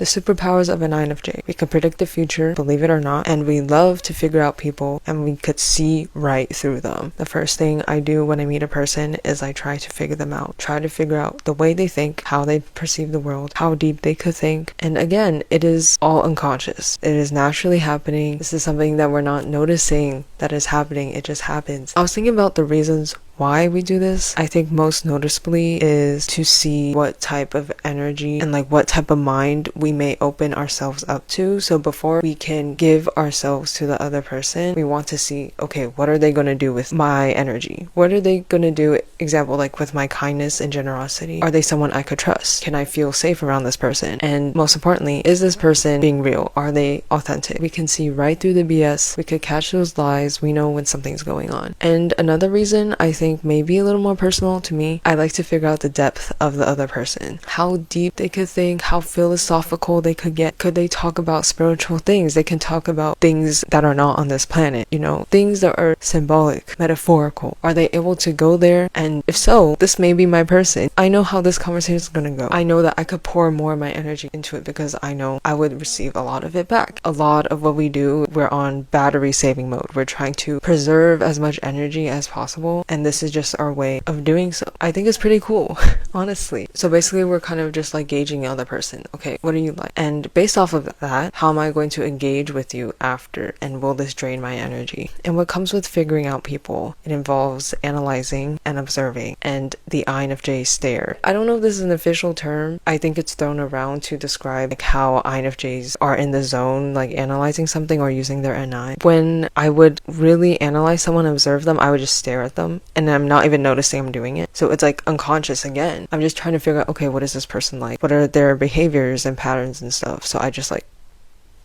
The superpowers of an INFJ. We can predict the future, believe it or not, and we love to figure out people, and we could see right through them. The first thing I do when I meet a person is I try to figure them out. Try to figure out the way they think, how they perceive the world, how deep they could think. And again, it is all unconscious. It is naturally happening. This is something that we're not noticing that is happening. It just happens. I was thinking about the reasons why we do this. I think most noticeably is to see what type of energy and like what type of mind we may open ourselves up to. So before we can give ourselves to the other person, we want to see, okay, what are they going to do with my energy? What are they going to do, example, like with my kindness and generosity? Are they someone I could trust? Can I feel safe around this person? And most importantly, is this person being real? Are they authentic? We can see right through the BS. We could catch those lies. We know when something's going on. And another reason I think maybe a little more personal to me, I like to figure out the depth of the other person. How deep they could think, how philosophical they could get. Could they talk about spiritual things? They can talk about things that are not on this planet, you know, things that are symbolic, metaphorical. Are they able to go there? And if so, this may be my person. I know how this conversation is going to go. I know that I could pour more of my energy into it because I know I would receive a lot of it back. A lot of what we do, we're on battery saving mode. We're trying to preserve as much energy as possible, and this is just our way of doing so. I think it's pretty cool, honestly. So basically we're kind of just like gauging the other person. Okay, what are you like? And based off of that, how am I going to engage with you after, and will this drain my energy? And what comes with figuring out people, it involves analyzing and observing, and the INFJ stare. I don't know if this is an official term. I think it's thrown around to describe like how INFJs are in the zone, like analyzing something or using their NI. When I would really analyze someone, observe them, I would just stare at them, and I'm not even noticing I'm doing it. So it's like unconscious again. I'm just trying to figure out, okay, what is this person like? What are their behaviors and patterns and stuff? So I just like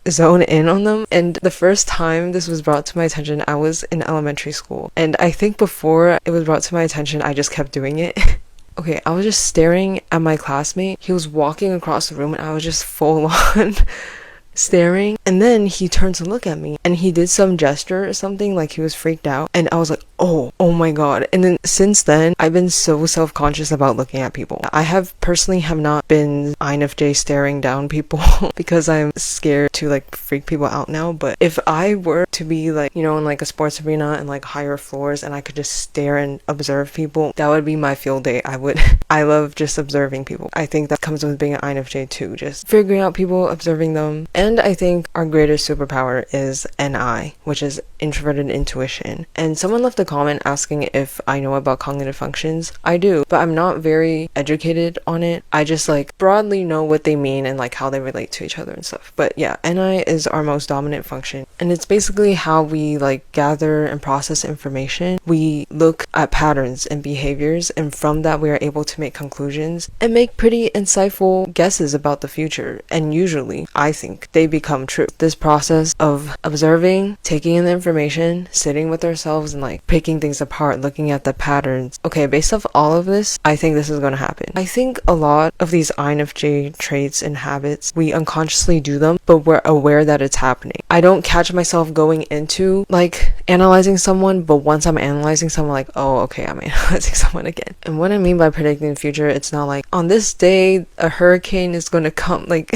zone in on them. And the first time this was brought to my attention, I was in elementary school. And I think before it was brought to my attention, I just kept doing it. Okay, I was just staring at my classmate. He was walking across the room and I was just full on staring, and then he turned to look at me and he did some gesture or something, like he was freaked out, and I was like, oh my god. And then since then I've been so self-conscious about looking at people. I have not been INFJ staring down people because I'm scared to like freak people out now. But if I were to be like, you know, in like a sports arena and like higher floors and I could just stare and observe people, that would be my field day. I love just observing people. I think that comes with being an INFJ too, just figuring out people, observing them. And I think our greatest superpower is NI, which is introverted intuition. And someone left a comment asking if I know about cognitive functions. I do, but I'm not very educated on it. I just like broadly know what they mean and like how they relate to each other and stuff. But yeah, NI is our most dominant function, and it's basically how we like gather and process information. We look at patterns and behaviors, and from that we are able to make conclusions and make pretty insightful guesses about the future, and usually I think they become true. This process of observing, taking in the information, sitting with ourselves and like picking things apart, looking at the patterns. Okay, based off all of this, I think this is going to happen. I think a lot of these INFJ traits and habits, we unconsciously do them, but we're aware that it's happening. I don't catch myself going into like analyzing someone, but once I'm analyzing someone, like, oh, okay, I'm analyzing someone again. And what I mean by predicting the future, it's not like on this day a hurricane is going to come, like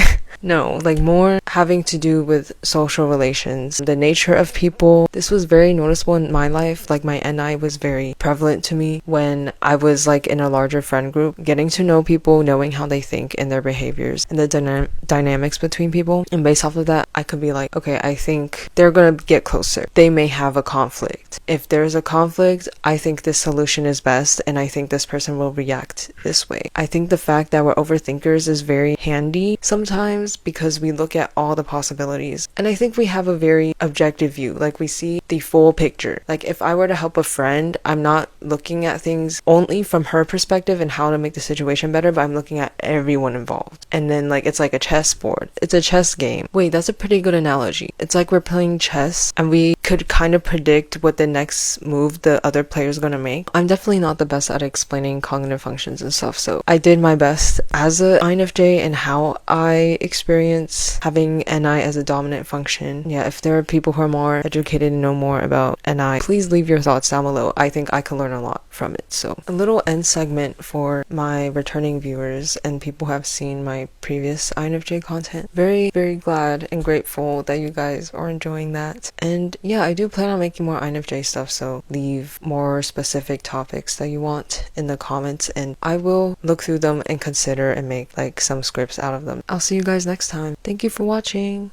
no, like more having to do with social relations, the nature of people. This was very noticeable in my life. Like my NI was very prevalent to me when I was like in a larger friend group, getting to know people, knowing how they think and their behaviors and the dynamics between people. And based off of that, I could be like, okay, I think they're gonna get closer. They may have a conflict. If there's a conflict, I think this solution is best, and I think this person will react this way. I think the fact that we're overthinkers is very handy sometimes because we look at all the possibilities, and I think we have a very objective view. Like we see the full picture. Like if I were to help a friend, I'm not looking at things only from her perspective and how to make the situation better, but I'm looking at everyone involved. And then like it's like a chessboard. It's a chess game. Wait, that's a pretty good analogy. It's like we're playing chess and we could kind of predict what the next move the other player is going to make. I'm definitely not the best at explaining cognitive functions and stuff, so I did my best as a INFJ and how I experience having NI as a dominant function. Yeah, if there are people who are more educated and know more about NI, please leave your thoughts down below. I think I can learn a lot from it. So a little end segment for my returning viewers and people who have seen my previous INFJ content. Very, very glad and grateful that you guys are enjoying that. And yeah, I do plan on making more INFJ stuff, so leave more specific topics that you want in the comments and I will look through them and consider and make like some scripts out of them. I'll see you guys next time. Thank you for watching.